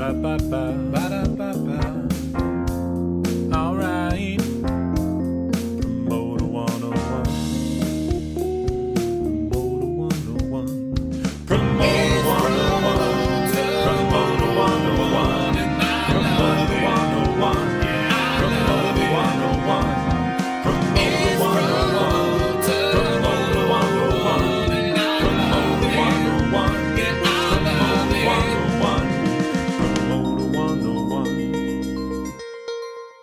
Ba-da-ba-ba, ba-da-ba-ba. All right. Promoter 101. Promoter 101. Promoter 101. Promoter 101. And Promoter 101. Promoter 101. Promoter 101. Promoter 101. Promoter 101.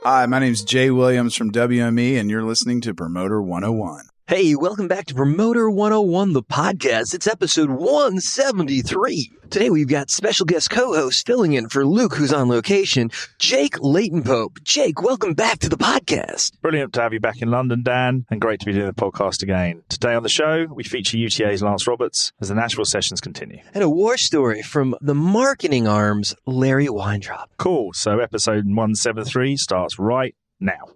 Hi, my name's Jay Williams from WME, and you're listening to Promoter 101. Hey, welcome back to Promoter 101, the podcast. It's episode 173. Today we've got special guest co-host filling in for Luke, who's on location, Jake Leighton-Pope. Jake, welcome back to the podcast. Brilliant to have you back in London, Dan, and great to be doing the podcast again. Today on the show, we feature UTA's Lance Roberts as the Nashville sessions continue. And a war story from the marketing arms, Larry Weintraub. Cool. So episode 173 starts right now.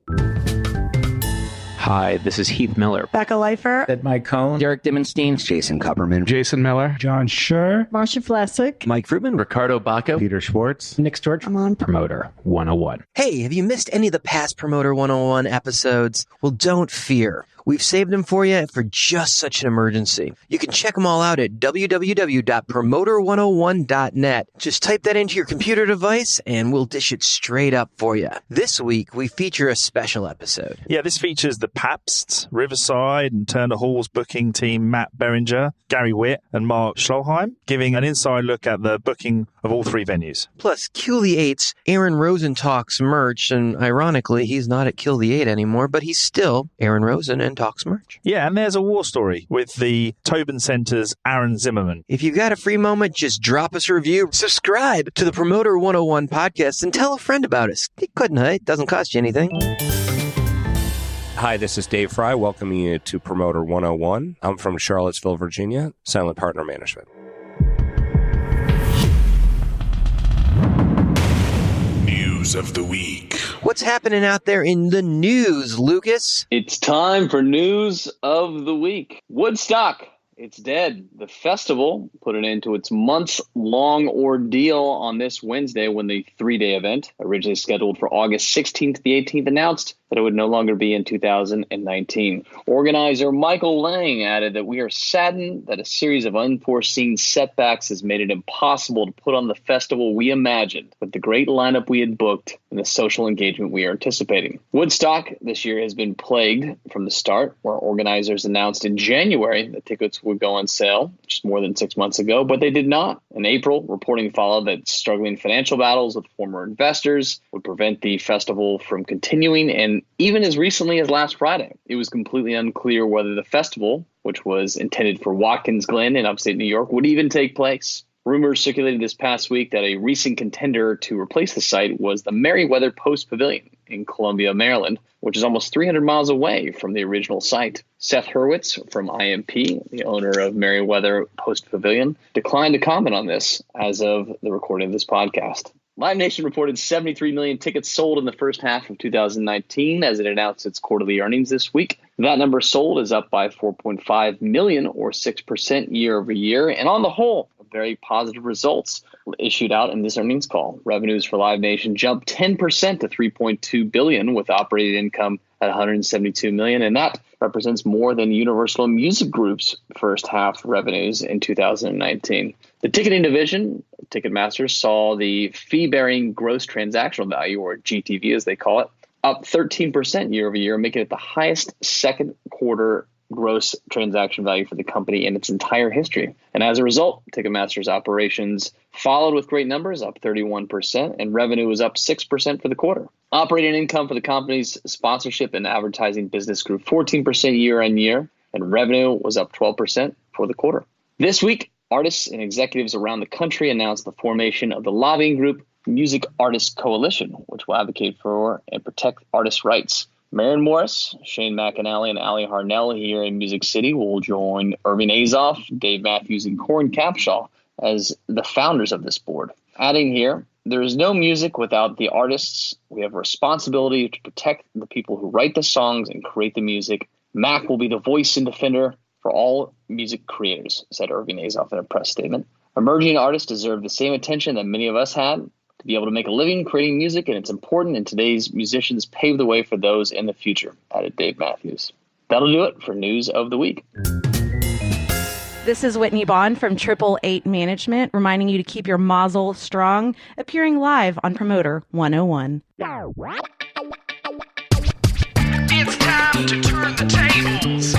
Hi, this is Heath Miller. Becca Leifer. Ed Mike Cohn. Derek Dimmenstein. Jason Kupperman. Jason Miller. John Schur. Marcia Flessick. Mike Fruitman. Ricardo Bacco. Peter Schwartz. Nick Storch. I'm on Promoter 101. Hey, have you missed any of the past Promoter 101 episodes? Well, don't fear. We've saved them for you for just such an emergency. You can check them all out at www.promoter101.net. Just type that into your computer device and we'll dish it straight up for you. This week, we feature a special episode. Yeah, this features the Pabst, Riverside, and Turner Hall's booking team Matt Beringer, Gary Witt, and Mark Schloheim, giving an inside look at the booking of all three venues. Plus, Kill the Eight's Aaron Rosen Talks merch, and ironically, he's not at Kill the Eight anymore, but he's still Aaron Rosen and Talks merch. Yeah, and there's a war story with the Tobin Center's Aaron Zimmerman. If you've got a free moment, just drop us a review, subscribe to the Promoter 101 podcast, and tell a friend about us. It couldn't hurt. It doesn't cost you anything. Hi, this is Dave Fry, welcoming you to Promoter 101. I'm from Charlottesville, Virginia, Silent Partner Management. News of the week. What's happening out there in the news, Lucas? It's time for news of the week. Woodstock, it's dead. The festival put an end to its months-long ordeal on this Wednesday when the three-day event, originally scheduled for August 16th to the 18th, announced that it would no longer be in 2019. Organizer Michael Lang added that we are saddened that a series of unforeseen setbacks has made it impossible to put on the festival we imagined with the great lineup we had booked and the social engagement we are anticipating. Woodstock this year has been plagued from the start, where organizers announced in January that tickets would go on sale, just more than 6 months ago, but they did not. In April, reporting followed that struggling financial battles with former investors would prevent the festival from continuing, and even as recently as last Friday, it was completely unclear whether the festival, which was intended for Watkins Glen in upstate New York, would even take place. Rumors circulated this past week that a recent contender to replace the site was the Merriweather Post Pavilion in Columbia, Maryland, which is almost 300 miles away from the original site. Seth Hurwitz from IMP, the owner of Merriweather Post Pavilion, declined to comment on this as of the recording of this podcast. Live Nation reported 73 million tickets sold in the first half of 2019 as it announced its quarterly earnings this week. That number sold is up by 4.5 million or 6% year over year. And on the whole, very positive results issued out in this earnings call. Revenues for Live Nation jumped 10% to $3.2 billion with operating income at $172 million. And that represents more than Universal Music Group's first half revenues in 2019. The ticketing division, Ticketmaster, saw the fee-bearing gross transactional value, or GTV as they call it, up 13% year over year, making it the highest second quarter gross transaction value for the company in its entire history. And as a result, Ticketmaster's operations followed with great numbers, up 31%, and revenue was up 6% for the quarter. Operating income for the company's sponsorship and advertising business grew 14% year on year, and revenue was up 12% for the quarter. This week, artists and executives around the country announced the formation of the lobbying group Music Artists Coalition, which will advocate for and protect artists' rights. Maren Morris, Shane McAnally, and Ali Harnell here in Music City will join Irving Azoff, Dave Matthews, and Corin Capshaw as the founders of this board. Adding here, there is no music without the artists. We have a responsibility to protect the people who write the songs and create the music. Mac will be the voice and defender for all music creators, said Irving Azoff in a press statement. Emerging artists deserve the same attention that many of us had. to be able to make a living creating music, and it's important, and today's musicians pave the way for those in the future, added Dave Matthews. That'll do it for News of the Week. This is Whitney Bond from 888 Management, reminding you to keep your mazel strong, appearing live on Promoter 101. It's time to turn the tables.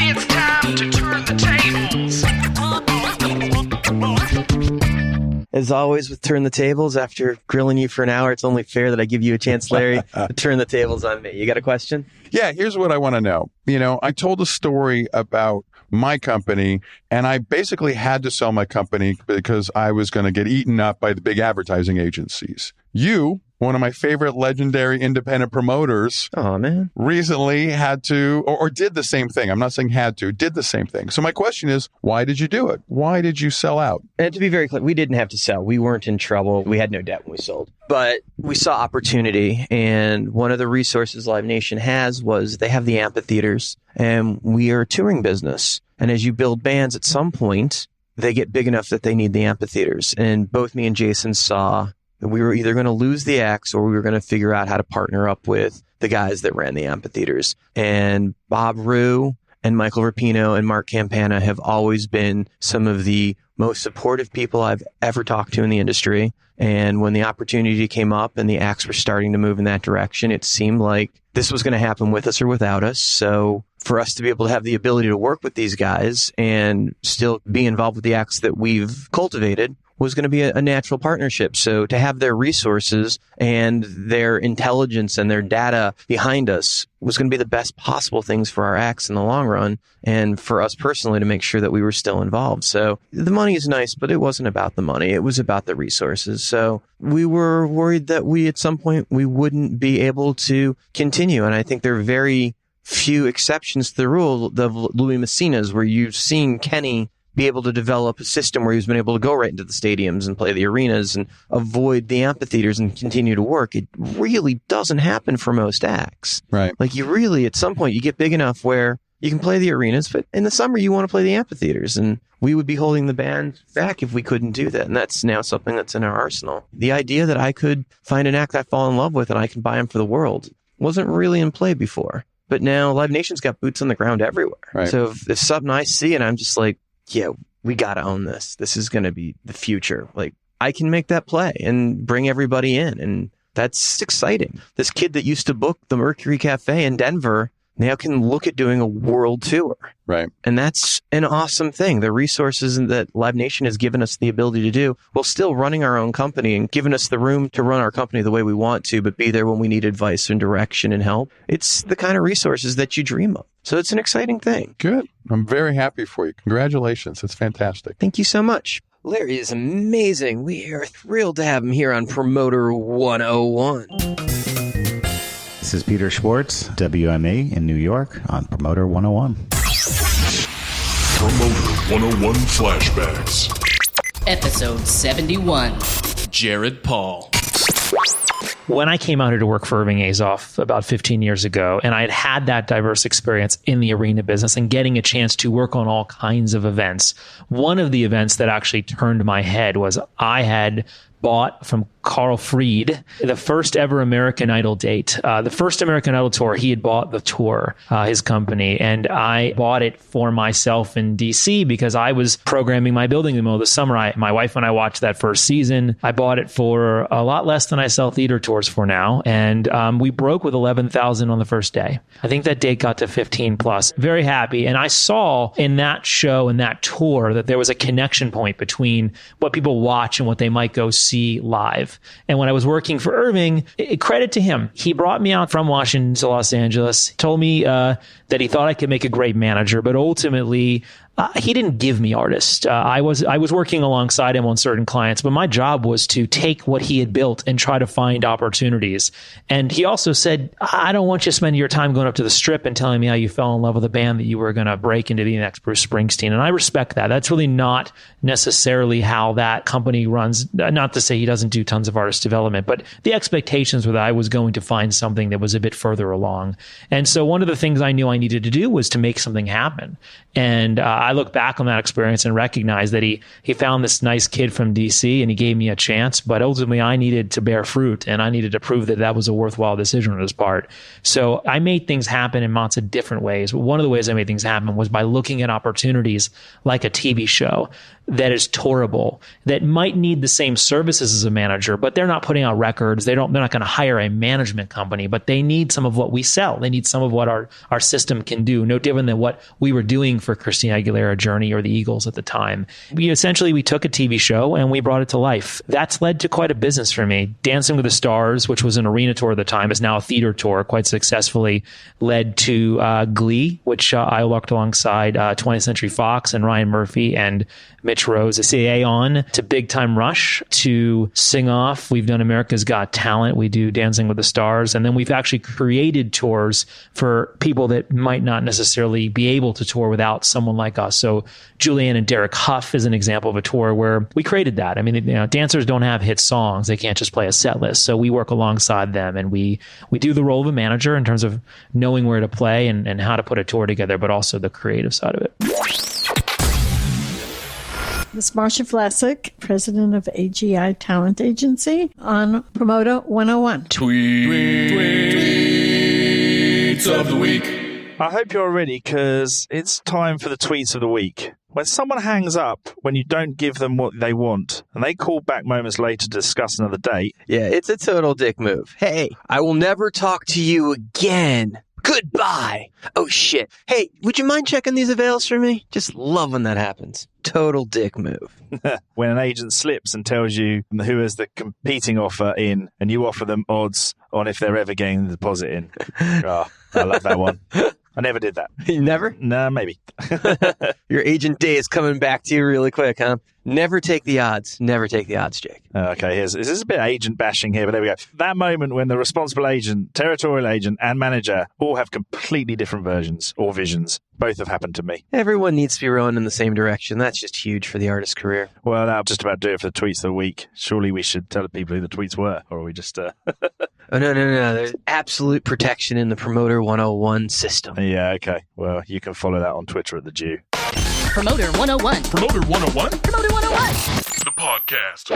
It's time to turn the tables. As always with Turn the Tables, after grilling you for an hour, it's only fair that I give you a chance, Larry, to turn the tables on me. You got a question? Yeah, here's what I want to know. I told a story about my company, and I basically had to sell my company because I was going to get eaten up by the big advertising agencies. You, one of my favorite legendary independent promoters, recently had to, or did the same thing. I'm not saying had to, did the same thing. So my question is, why did you do it? Why did you sell out? And to be very clear, we didn't have to sell. We weren't in trouble. We had no debt when we sold. But we saw opportunity, and one of the resources Live Nation has was they have the amphitheaters, and we are a touring business. And as you build bands, at some point, they get big enough that they need the amphitheaters. And both me and Jason saw that we were either going to lose the acts or we were going to figure out how to partner up with the guys that ran the amphitheaters. And Bob Rue and Michael Rapino and Mark Campana have always been some of the most supportive people I've ever talked to in the industry. And when the opportunity came up and the acts were starting to move in that direction, it seemed like this was going to happen with us or without us. So for us to be able to have the ability to work with these guys and still be involved with the acts that we've cultivated was going to be a natural partnership. So to have their resources and their intelligence and their data behind us was going to be the best possible things for our acts in the long run, and for us personally to make sure that we were still involved. So the money is nice, but it wasn't about the money. It was about the resources. So we were worried that at some point we wouldn't be able to continue. And I think there are very few exceptions to the rule of Louis Messina's, where you've seen Kenny be able to develop a system where he's been able to go right into the stadiums and play the arenas and avoid the amphitheaters and continue to work. It really doesn't happen for most acts. Right. Like you really, at some point, you get big enough where you can play the arenas, but in the summer you want to play the amphitheaters. And we would be holding the band back if we couldn't do that. And that's now something that's in our arsenal. The idea that I could find an act I fall in love with and I can buy them for the world wasn't really in play before. But now Live Nation's got boots on the ground everywhere. Right. So if something I see and I'm just like, yeah, we got to own this. This is going to be the future. Like, I can make that play and bring everybody in. And that's exciting. This kid that used to book the Mercury Cafe in Denver now can look at doing a world tour. Right. And that's an awesome thing. The resources that Live Nation has given us the ability to do while still running our own company and giving us the room to run our company the way we want to, but be there when we need advice and direction and help. It's the kind of resources that you dream of. So it's an exciting thing. Good. I'm very happy for you. Congratulations. It's fantastic. Thank you so much. Larry is amazing. We are thrilled to have him here on Promoter 101. This is Peter Schwartz, WME in New York on Promoter 101. Promoter 101 Flashbacks. Episode 71. Jared Paul. When I came out here to work for Irving Azoff about 15 years ago, and I had that diverse experience in the arena business and getting a chance to work on all kinds of events, one of the events that actually turned my head was I had bought from Carl Freed the first ever American Idol date. The first American Idol tour, he had bought the tour, his company, and I bought it for myself in DC because I was programming my building in the middle of the summer. My wife and I watched that first season. I bought it for a lot less than I sell theater tours for now, and we broke with 11,000 on the first day. I think that date got to 15 plus. Very happy, and I saw in that show and that tour that there was a connection point between what people watch and what they might go see live. And when I was working for Irving, credit to him. He brought me out from Washington to Los Angeles, told me that he thought I could make a great manager, but ultimately he didn't give me artists. I was working alongside him on certain clients, but my job was to take what he had built and try to find opportunities. And he also said, I don't want you spending your time going up to the Strip and telling me how you fell in love with a band that you were going to break into being the next Bruce Springsteen. And I respect that. That's really not necessarily how that company runs. Not to say he doesn't do tons of artist development, but the expectations were that I was going to find something that was a bit further along. And so one of the things I knew I needed to do was to make something happen. And I I look back on that experience and recognize that he found this nice kid from DC and he gave me a chance, but ultimately I needed to bear fruit and I needed to prove that was a worthwhile decision on his part. So I made things happen in lots of different ways. One of the ways I made things happen was by looking at opportunities like a TV show that is tourable, that might need the same services as a manager, but they're not putting out records. They're not going to hire a management company, but they need some of what we sell. They need some of what our system can do, no different than what we were doing for Christina Aguilera, Journey, or the Eagles at the time. We took a TV show and we brought it to life. That's led to quite a business for me. Dancing with the Stars, which was an arena tour at the time, is now a theater tour, quite successfully, led to Glee, which I worked alongside 20th Century Fox and Ryan Murphy and Mitch Rose, a CAA on, to Big Time Rush, to Sing Off. We've done America's Got Talent. We do Dancing with the Stars. And then we've actually created tours for people that might not necessarily be able to tour without someone like us. So Julianne and Derek Huff is an example of a tour where we created that. I mean, dancers don't have hit songs. They can't just play a set list. So we work alongside them and we do the role of a manager in terms of knowing where to play and how to put a tour together, but also the creative side of it. This is Marcia Vlasic, president of AGI Talent Agency, on Promoter 101. Tweets of the week. I hope you're ready because it's time for the tweets of the week. When someone hangs up when you don't give them what they want and they call back moments later to discuss another date. Yeah, it's a total dick move. Hey, I will never talk to you again. Goodbye. Oh, shit. Hey, would you mind checking these avails for me? Just love when that happens. Total dick move. When an agent slips and tells you who has the competing offer in and you offer them odds on if they're ever getting the deposit in. Oh, I love that one. I never did that. You never? No, maybe. Your agent day is coming back to you really quick, huh? Never take the odds. Never take the odds, Jake. Okay, this is a bit of agent bashing here, but there we go. That moment when the responsible agent, territorial agent, and manager all have completely different versions or visions. Both have happened to me. Everyone needs to be rowing in the same direction. That's just huge for the artist's career. Well, that'll just about do it for the tweets of the week. Surely we should tell the people who the tweets were, or are we just... Oh, no. There's absolute protection in the Promoter 101 system. Yeah, okay. Well, you can follow that on Twitter at The Jew. Promoter 101. Promoter 101? Promoter 101. The podcast.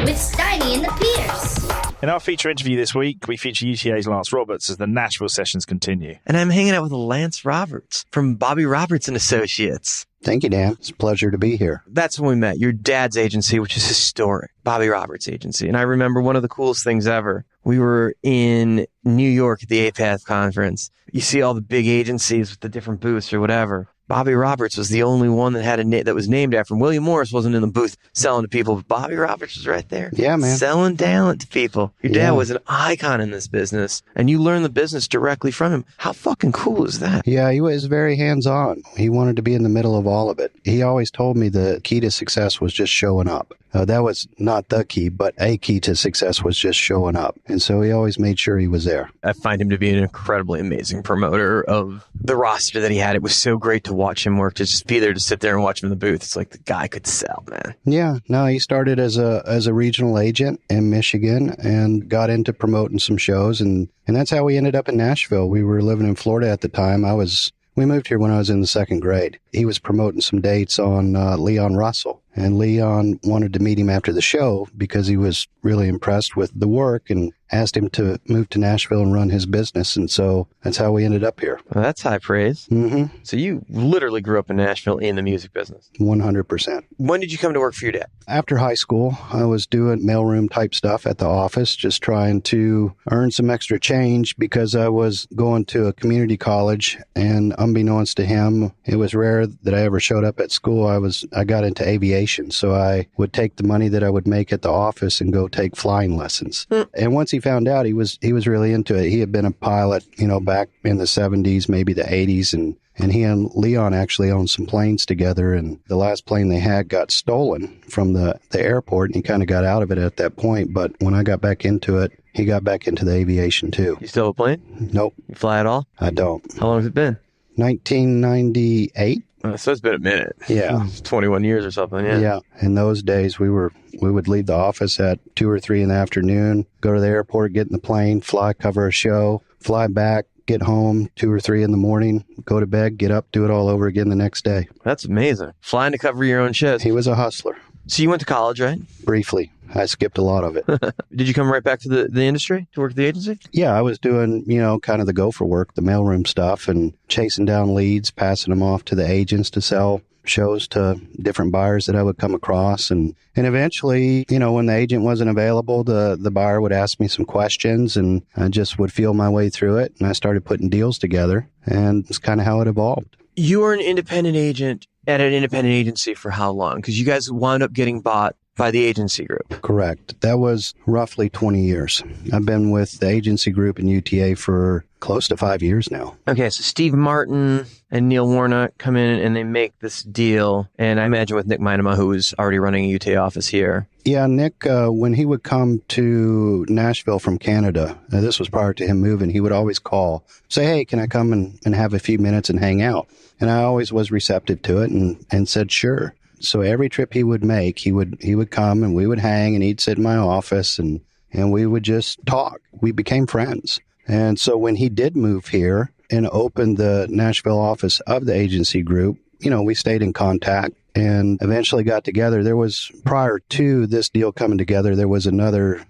With Steiny and the Peters. In our feature interview this week, we feature UTA's Lance Roberts as the Nashville sessions continue. And I'm hanging out with Lance Roberts from Bobby Roberts and Associates. Thank you, Dan. It's a pleasure to be here. That's when we met. Your dad's agency, which is historic. Bobby Roberts Agency. And I remember one of the coolest things ever. We were in New York at the APATH conference. You see all the big agencies with the different booths or whatever. Bobby Roberts was the only one that had that was named after him. William Morris wasn't in the booth selling to people, but Bobby Roberts was right there. Yeah, man. Selling talent to people. Your dad was an icon in this business, and you learned the business directly from him. How fucking cool is that? Yeah, he was very hands-on. He wanted to be in the middle of all of it. He always told me the key to success was just showing up. That was not the key, but a key to success was just showing up. And so he always made sure he was there. I find him to be an incredibly amazing promoter of the roster that he had. It was so great to watch him work, to just be there, to sit there and watch him in the booth. It's like the guy could sell, man. Yeah, no, he started as a regional agent in Michigan and got into promoting some shows. And that's how we ended up in Nashville. We were living in Florida at the time. We moved here when I was in the second grade. He was promoting some dates on Leon Russell. And Leon wanted to meet him after the show because he was really impressed with the work and asked him to move to Nashville and run his business. And so that's how we ended up here. Well, that's high praise. Mm-hmm. So you literally grew up in Nashville in the music business. 100%. When did you come to work for your dad? After high school, I was doing mailroom type stuff at the office, just trying to earn some extra change because I was going to a community college. And unbeknownst to him, it was rare that I ever showed up at school. I got into aviation. So I would take the money that I would make at the office and go take flying lessons. And once he found out, he was really into it. He had been a pilot, back in the 70s, maybe the 80s. And he and Leon actually owned some planes together. And the last plane they had got stolen from the airport. And he kind of got out of it at that point. But when I got back into it, he got back into the aviation too. You still have a plane? Nope. You fly at all? I don't. How long has it been? 1998. So it's been a minute. Yeah. 21 years or something, yeah. Yeah. In those days, we would leave the office at 2 or 3 in the afternoon, go to the airport, get in the plane, fly, cover a show, fly back, get home 2 or 3 in the morning, go to bed, get up, do it all over again the next day. That's amazing. Flying to cover your own shows. He was a hustler. So you went to college, right? Briefly. I skipped a lot of it. Did you come right back to the industry to work at the agency? Yeah, I was doing, kind of the gopher work, the mailroom stuff, and chasing down leads, passing them off to the agents to sell shows to different buyers that I would come across. And eventually, when the agent wasn't available, the buyer would ask me some questions, and I just would feel my way through it. And I started putting deals together, and it's kind of how it evolved. You were an independent agent at an independent agency for how long? Because you guys wound up getting bought by the agency group. Correct. That was roughly 20 years. I've been with the agency group in UTA for close to 5 years now. Okay, so Steve Martin and Neil Warnock come in and they make this deal. And I imagine with Nick Minema, who was already running a UTA office here. Yeah, Nick, when he would come to Nashville from Canada, this was prior to him moving, he would always call, say, hey, can I come and have a few minutes and hang out? And I always was receptive to it and said, sure. So every trip he would make, he would come and we would hang, and he'd sit in my office and we would just talk. We became friends. And so when he did move here and opened the Nashville office of the agency group, we stayed in contact and eventually got together. There was, prior to this deal coming together, there was another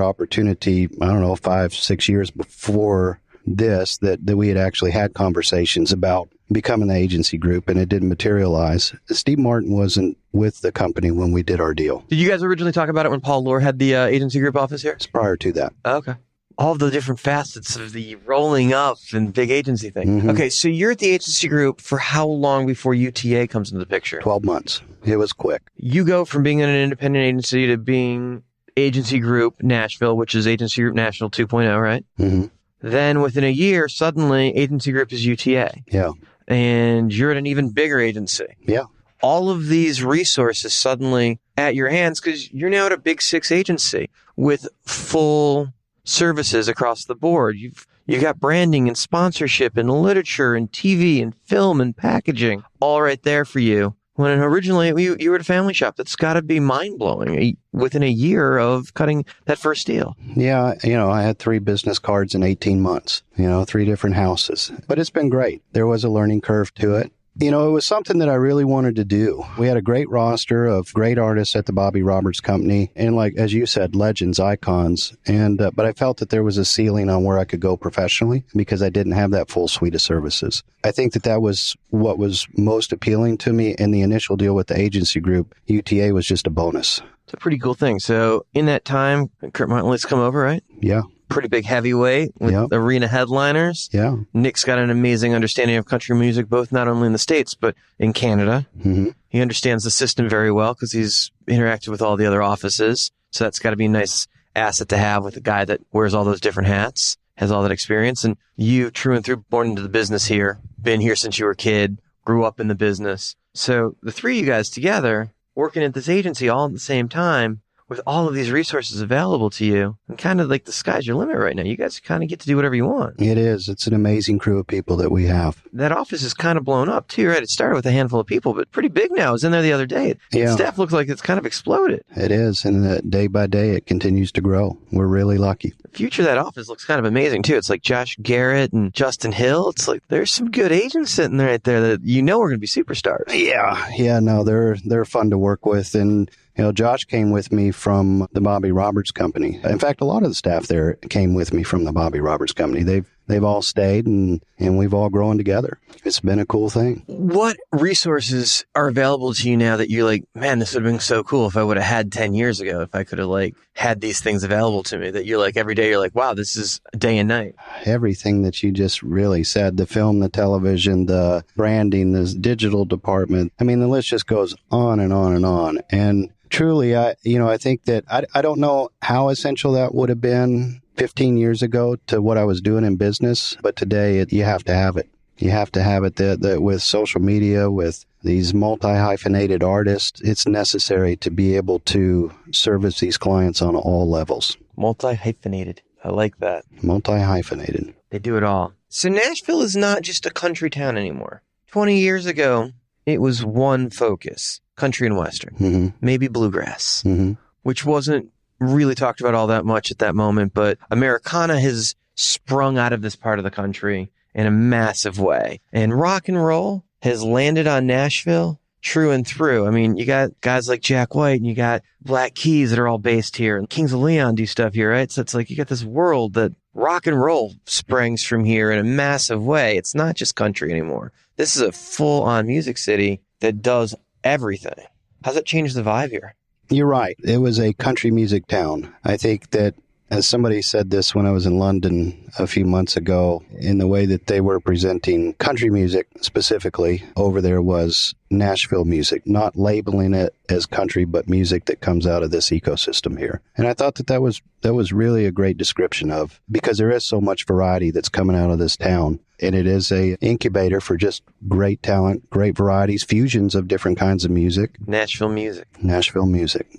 opportunity, 5-6 years before this, that we had actually had conversations about becoming the agency group, and it didn't materialize. Steve Martin wasn't with the company when we did our deal. Did you guys originally talk about it when Paul Lohr had the agency group office here? It's prior to that. Okay. All the different facets of the rolling up and big agency thing. Mm-hmm. Okay, so you're at the agency group for how long before UTA comes into the picture? 12 months. It was quick. You go from being an independent agency to being agency group Nashville, which is agency group national 2.0, right? Mm-hmm. Then within a year, suddenly agency group is UTA. Yeah. And you're at an even bigger agency. Yeah. All of these resources suddenly at your hands because you're now at a big 6 agency with full services across the board. You've got branding and sponsorship and literature and TV and film and packaging all right there for you. When originally you were at a family shop, that's got to be mind-blowing within a year of cutting that first deal. Yeah, I had 3 business cards in 18 months, 3 different houses. But it's been great. There was a learning curve to it. It was something that I really wanted to do. We had a great roster of great artists at the Bobby Roberts Company, and like, as you said, legends, icons. And but I felt that there was a ceiling on where I could go professionally because I didn't have that full suite of services. I think that was what was most appealing to me in the initial deal with the agency group. UTA was just a bonus. It's a pretty cool thing. So in that time, Kurt Martinley's come over, right? Yeah. Pretty big heavyweight with arena headliners. Yeah. Nick's got an amazing understanding of country music, both not only in the States, but in Canada. Mm-hmm. He understands the system very well because he's interacted with all the other offices. So that's got to be a nice asset to have with a guy that wears all those different hats, has all that experience. And you, true and through, born into the business here, been here since you were a kid, grew up in the business. So the 3 of you guys together, working at this agency all at the same time, with all of these resources available to you, and kind of like the sky's your limit right now. You guys kind of get to do whatever you want. It is. It's an amazing crew of people that we have. That office is kind of blown up too, right? It started with a handful of people, but pretty big now. I was in there the other day. Yeah. The staff looks like it's kind of exploded. It is. And day by day, it continues to grow. We're really lucky. The future of that office looks kind of amazing too. It's like Josh Garrett and Justin Hill. It's like there's some good agents sitting right there that are going to be superstars. Yeah. Yeah, no, they're fun to work with. And Josh came with me from the Bobby Roberts Company. In fact, a lot of the staff there came with me from the Bobby Roberts Company. They've all stayed and we've all grown together. It's been a cool thing. What resources are available to you now that you're like, man, this would have been so cool if I would have had 10 years ago, if I could have had these things available to me that you're like, every day you're like, wow, this is day and night. Everything that you just really said, the film, the television, the branding, the digital department. I mean, the list just goes on and on and on. And truly, I think that I don't know how essential that would have been 15 years ago to what I was doing in business, but today you have to have it. You have to have it that with social media, with these multi-hyphenated artists, it's necessary to be able to service these clients on all levels. Multi-hyphenated. I like that. Multi-hyphenated. They do it all. So Nashville is not just a country town anymore. 20 years ago, it was one focus. Country and Western, mm-hmm. maybe bluegrass, mm-hmm. which wasn't really talked about all that much at that moment. But Americana has sprung out of this part of the country in a massive way. And rock and roll has landed on Nashville true and through. I mean, you got guys like Jack White and you got Black Keys that are all based here, and Kings of Leon do stuff here, right? So it's like you got this world that rock and roll springs from here in a massive way. It's not just country anymore. This is a full-on music city that does everything. How's that change the vibe here? You're right. It was a country music town. I think that, as somebody said this when I was in London a few months ago, in the way that they were presenting country music specifically over there was Nashville music, not labeling it as country, but music that comes out of this ecosystem here. And I thought that was really a great description of, because there is so much variety that's coming out of this town. And it is a incubator for just great talent, great varieties, fusions of different kinds of music. Nashville music,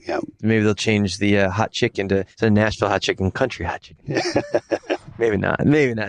yeah. Maybe they'll change the hot chicken to Nashville hot chicken, country hot chicken. Maybe not.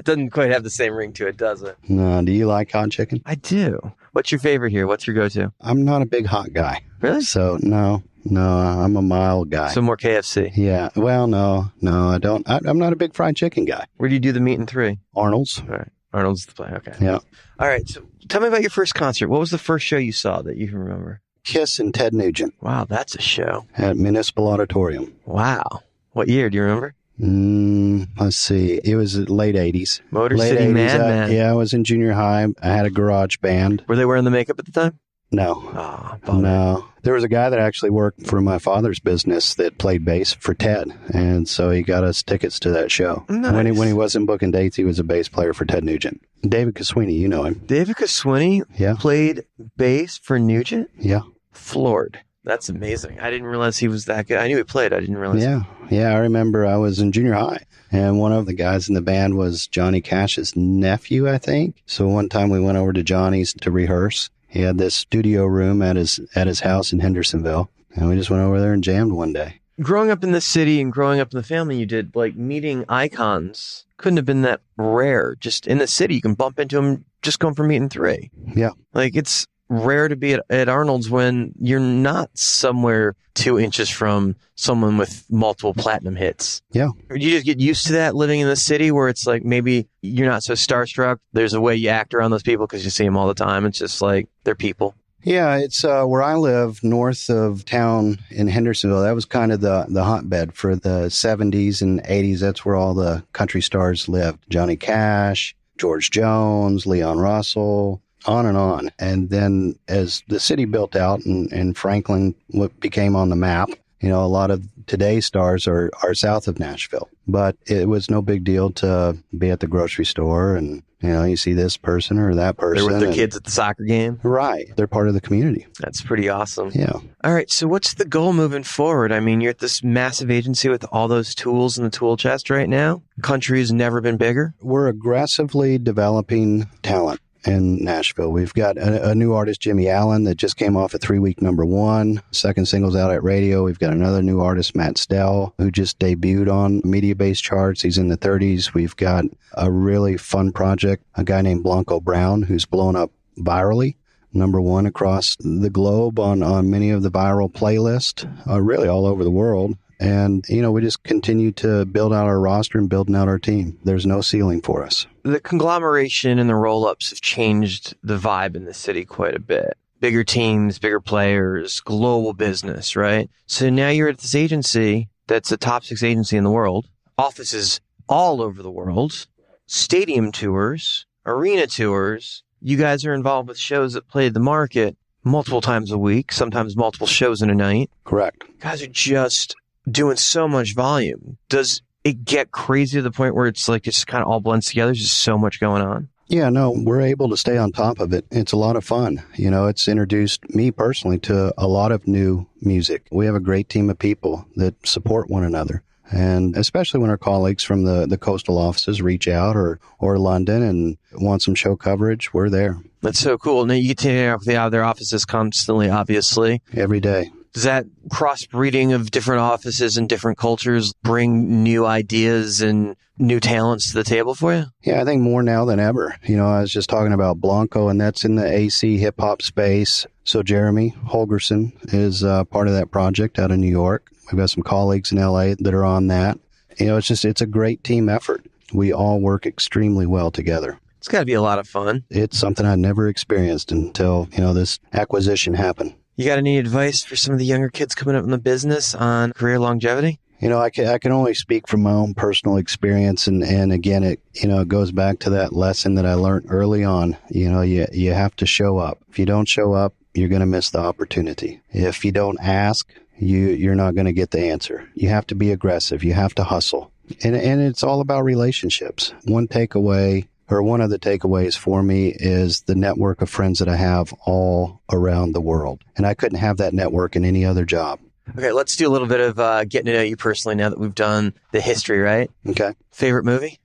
Doesn't quite have the same ring to it, does it? No, do you like hot chicken? I do. What's your favorite here? What's your go-to? I'm not a big hot guy. Really? So, no, I'm a mild guy. So more KFC? Yeah. Well, no, I don't. I'm not a big fried chicken guy. Where do you do the meat and three? Arnold's. All right. Arnold's the play. Okay. Yeah. All right. So tell me about your first concert. What was the first show you saw that you can remember? Kiss and Ted Nugent. Wow, that's a show. At Municipal Auditorium. Wow. What year? Do you remember? Let's see. It was late 80s. Motor late City 80s, Madman. Yeah, I was in junior high. I had a garage band. Were they wearing the makeup at the time? No. Oh, no. There was a guy that actually worked for my father's business that played bass for Ted, and so he got us tickets to that show. Nice. When he wasn't booking dates, he was a bass player for Ted Nugent. David Caswini, you know him. David Caswini played bass for Nugent? Yeah. Floored. That's amazing. I didn't realize he was that good. I knew he played. I didn't realize. Yeah. I remember I was in junior high, and one of the guys in the band was Johnny Cash's nephew, I think. So one time we went over to Johnny's to rehearse. He had this studio room at his house in Hendersonville, and we just went over there and jammed one day. Growing up in the city and growing up in the family you did, like meeting icons couldn't have been that rare. Just in the city, you can bump into them just going for meet and three. Yeah. Like it's rare to be at Arnold's when you're not somewhere 2 inches from someone with multiple platinum hits. Yeah. Or do you just get used to that living in the city where it's like maybe you're not so starstruck? There's a way you act around those people because you see them all the time. It's just like they're people. Yeah, it's where I live, north of town in Hendersonville. That was kind of the hotbed for the 70s and 80s. That's where all the country stars lived. Johnny Cash, George Jones, Leon Russell, on and on. And then as the city built out and Franklin became on the map, you know, a lot of today's stars are south of Nashville. But it was no big deal to be at the grocery store and, you know, you see this person or that person. They're with their kids at the soccer game. Right. They're part of the community. That's pretty awesome. Yeah. All right. So what's the goal moving forward? I mean, you're at this massive agency with all those tools in the tool chest right now. Country has never been bigger. We're aggressively developing talent in Nashville. We've got a new artist, Jimmy Allen, that just came off a 3-week #1. Second single's out at radio. We've got another new artist, Matt Stell, who just debuted on media-based charts. He's in the 30s. We've got a really fun project, a guy named Blanco Brown, who's blown up virally, #1 across the globe on many of the viral playlists, really all over the world. And, you know, we just continue to build out our roster and building out our team. There's no ceiling for us. The conglomeration and the roll-ups have changed the vibe in the city quite a bit. Bigger teams, bigger players, global business, right? So now you're at this agency that's a top 6 agency in the world, offices all over the world, stadium tours, arena tours. You guys are involved with shows that play the market multiple times a week, sometimes multiple shows in a night. Correct. You guys are just doing so much volume. Does it get crazy to the point where it's like it's kind of all blends together? There's just so much going on. Yeah, no, we're able to stay on top of it. It's a lot of fun. You know, it's introduced me personally to a lot of new music. We have a great team of people that support one another. And especially when our colleagues from the coastal offices reach out or London and want some show coverage, we're there. That's so cool. Now you get to hang out with their offices constantly, obviously. Every day. Does that crossbreeding of different offices and different cultures bring new ideas and new talents to the table for you? Yeah, I think more now than ever. You know, I was just talking about Blanco, and that's in the AC hip-hop space. So Jeremy Holgerson is part of that project out of New York. We've got some colleagues in LA that are on that. You know, it's a great team effort. We all work extremely well together. It's got to be a lot of fun. It's something I'd never experienced until, this acquisition happened. You got any advice for some of the younger kids coming up in the business on career longevity? I can only speak from my own personal experience. And again, it goes back to that lesson that I learned early on. You have to show up. If you don't show up, you're going to miss the opportunity. If you don't ask, you're not going to get the answer. You have to be aggressive. You have to hustle. And it's all about relationships. One of the takeaways for me is the network of friends that I have all around the world. And I couldn't have that network in any other job. Okay, let's do a little bit of getting to know you personally now that we've done the history, right? Okay. Favorite movie?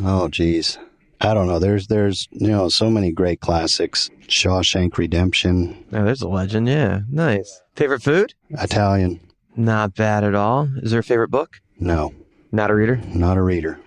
Oh, geez. I don't know. There's so many great classics. Shawshank Redemption. Oh, there's a legend, yeah. Nice. Favorite food? Italian. Not bad at all. Is there a favorite book? No. Not a reader? Not a reader.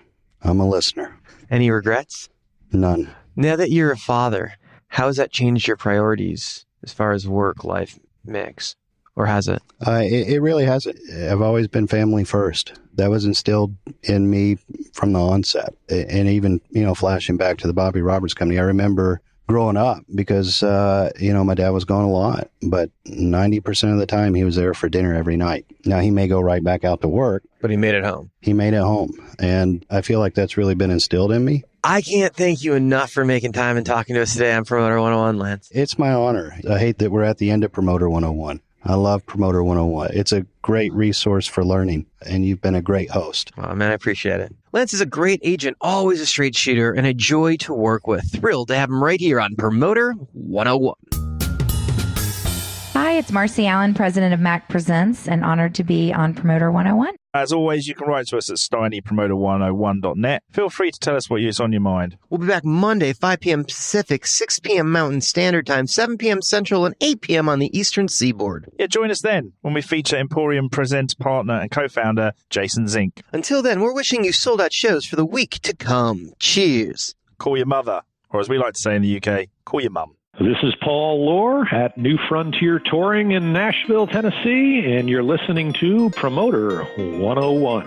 I'm a listener. Any regrets? None. Now that you're a father, how has that changed your priorities as far as work-life mix? Or has it? It really hasn't. I've always been family first. That was instilled in me from the onset. And even, flashing back to the Bobby Roberts Company, I remember growing up because, my dad was gone a lot, but 90% of the time he was there for dinner every night. Now, he may go right back out to work. But he made it home. He made it home. And I feel like that's really been instilled in me. I can't thank you enough for making time and talking to us today on Promoter 101, Lance. It's my honor. I hate that we're at the end of Promoter 101. I love Promoter 101. It's a great resource for learning, and you've been a great host. Oh, man, I appreciate it. Lance is a great agent, always a straight shooter, and a joy to work with. Thrilled to have him right here on Promoter 101. Hi, it's Marcy Allen, president of MAC Presents, and honored to be on Promoter 101. As always, you can write to us at steinypromoter101.net. Feel free to tell us what is on your mind. We'll be back Monday, 5 p.m. Pacific, 6 p.m. Mountain Standard Time, 7 p.m. Central, and 8 p.m. on the Eastern Seaboard. Yeah, join us then when we feature Emporium Presents partner and co-founder Jason Zink. Until then, we're wishing you sold-out shows for the week to come. Cheers. Call your mother, or as we like to say in the UK, call your mum. This is Paul Lohr at New Frontier Touring in Nashville, Tennessee, and you're listening to Promoter 101.